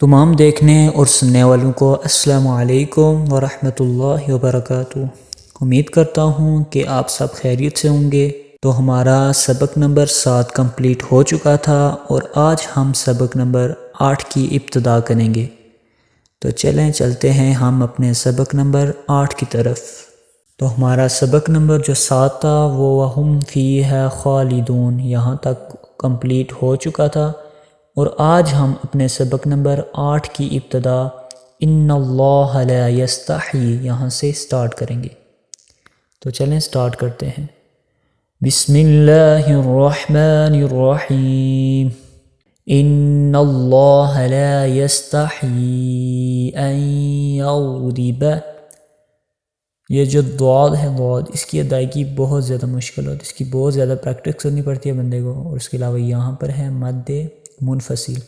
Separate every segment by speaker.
Speaker 1: تمام دیکھنے اور سننے والوں کو السلام علیکم ورحمۃ اللہ وبرکاتہ۔ امید کرتا ہوں کہ آپ سب خیریت سے ہوں گے۔ تو ہمارا سبق نمبر 7 کمپلیٹ ہو چکا تھا اور آج ہم سبق نمبر 8 کی ابتدا کریں گے۔ تو چلتے ہیں ہم اپنے سبق نمبر 8 کی طرف۔ تو ہمارا سبق نمبر جو 7 تھا وہ وَهُمْ فِيهَا خَالِدُونَ یہاں تک کمپلیٹ ہو چکا تھا، اور آج ہم اپنے سبق نمبر 8 کی ابتدا ان اللہ لا یستحی یہاں سے سٹارٹ کریں گے۔ تو چلیں سٹارٹ کرتے ہیں۔ بسم اللہ الرحمن الرحیم۔ ان اللہ لا یستحی ان یضرب، یہ جو ضاد ہے ضاد، اس کی ادائیگی بہت زیادہ مشکل ہوتی ہے، اس کی بہت زیادہ پریکٹس کرنی پڑتی ہے بندے کو، اور اس کے علاوہ یہاں پر ہے مد منفصل۔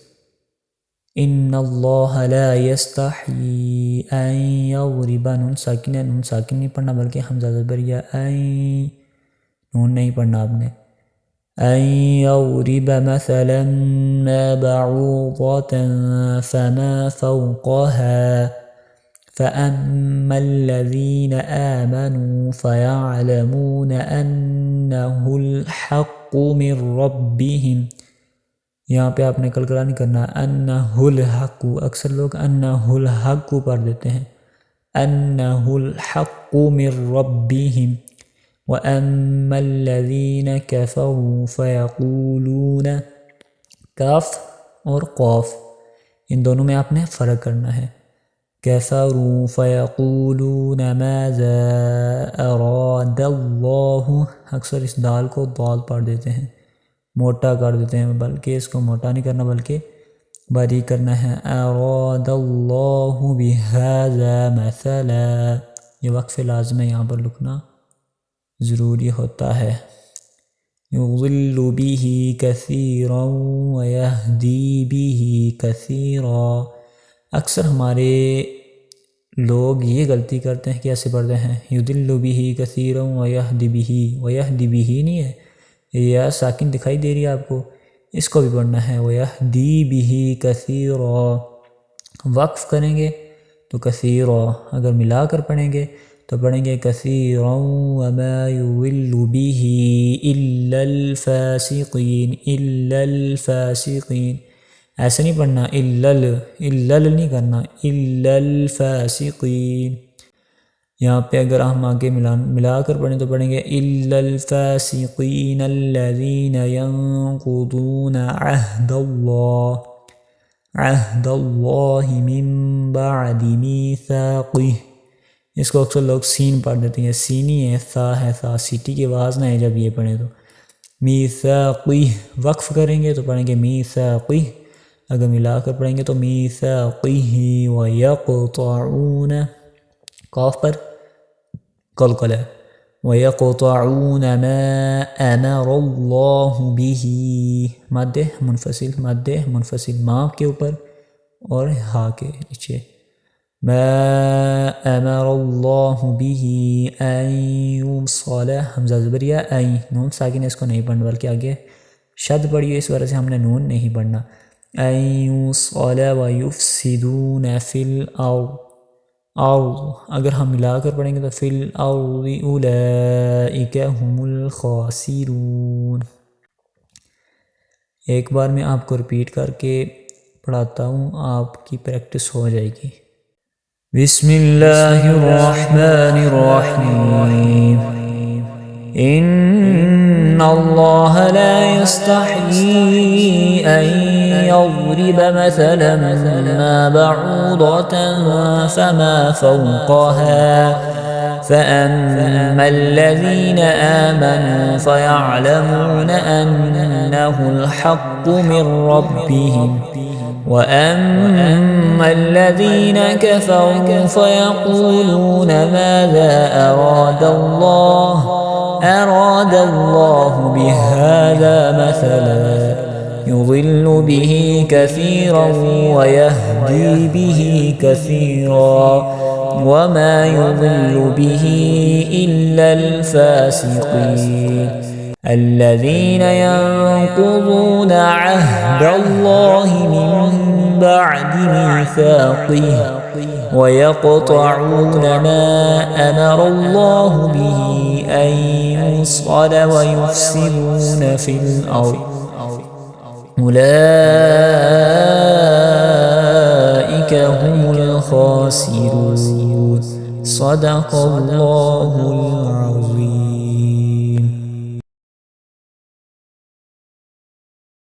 Speaker 1: ان اللہ لا یستحی ان یضرب، نون ساکن ہے، نون ساکن نہیں پڑھنا بلکہ حمزہ زبریہ این، نون نہیں پڑھنا آپ نے۔ ان یضرب مثلا ما بعوضة فما فوقها فأما الذين آمنوا فيعلمون أنه الحق من ربهم، یہاں پہ آپ نے کلکلا نہیں کرنا، انہ الحق، اکثر لوگ انہ الحق پڑھ دیتے ہیں، انہ الحق من ربهم واما الذین کفروا فیقولون، کاف اور قاف ان دونوں میں آپ نے فرق کرنا ہے۔ کفروا فیقولون ماذا اراد اللہ، اکثر اس دال کو دال پڑھ دیتے ہیں، موٹا کر دیتے ہیں، بلکہ اس کو موٹا نہیں کرنا بلکہ باریک کرنا ہے۔ اراد اللہ بہذا مثلا، یہ وقف لازم ہے، یہاں پر لکنا ضروری ہوتا ہے۔ یضل بہ کثیرا ویہدی بہ کثیرا، اکثر ہمارے لوگ یہ غلطی کرتے ہیں کہ ایسے پڑھتے ہیں یضل بہ کثیرا ویہدی بہ، ویہدی بہ نہیں ہے، یا ساکن دکھائی دے رہی ہے آپ کو، اس کو بھی پڑھنا ہے ویہدی بہ کثیرا۔ وقف کریں گے تو کثیرا، اگر ملا کر پڑھیں گے تو پڑھیں گے کثیرا وما یضل بہ الا الفاسقین، الا الفاسقین، ایسے نہیں پڑھنا، الا نہیں کرنا، الا الفاسقین۔ یہاں پہ اگر ہم آگے ملا کر پڑھیں تو پڑھیں گے الا الفاسقین الذین ینقضون عہد اللہ من بعد میثاقہ، اس کو اکثر لوگ سین پڑھ دیتے ہیں، سینی ہے، ثا ہے، ثا سیٹی کی آواز نہ ہے جب یہ پڑھیں تو۔ میثاقہ وقف کریں گے تو پڑھیں گے میثاقہ، اگر ملا کر پڑھیں گے تو میثاقہ ویقطعون، قاف پر قلقلہ، وَيَقْطَعُونَ مَا أَمَرَ اللَّهُ بِهِ، مد منفصل ماں کے اوپر اور ہا کے نیچے، مَا أَمَرَ اللَّهُ بِهِ أَن يُوصَلَ، حمزہ زبریہ این، نون ساکن ہے، اس کو نہیں پڑھنا بلکہ آگے شد پڑھی ہے، اس وجہ سے ہم نے نون نہیں پڑھنا۔ أَن يُوصَلَ وَيُفْسِدُونَ فِي الْأَرْضِ، اگر ہم ملا کر پڑھیں گے تو فی الارض اولئک هم الخاسرون۔ ایک بار میں آپ کو ریپیٹ کر کے پڑھاتا ہوں، آپ کی پریکٹس ہو جائے گی۔ بسم اللہ الرحمن الرحیم۔ ان اللہ لا یستحیی ان یضرب مثلا ما بعوضة فما فوقها فأما الذين آمنوا فيعلمون أنه الحق من ربهم وأما الذين كفروا فيقولون ماذا أراد الله بهذا مثلا يضل به كثيرا ويهدي به كثيرا وما يضل به إلا الفاسقين الذين ينقضون عهد الله من بعد ميثاقه ويقطعون ما أمر الله به أن يوصل ويفسدون في الأرض أولئك هم الخاسرون. صدق الله العظيم.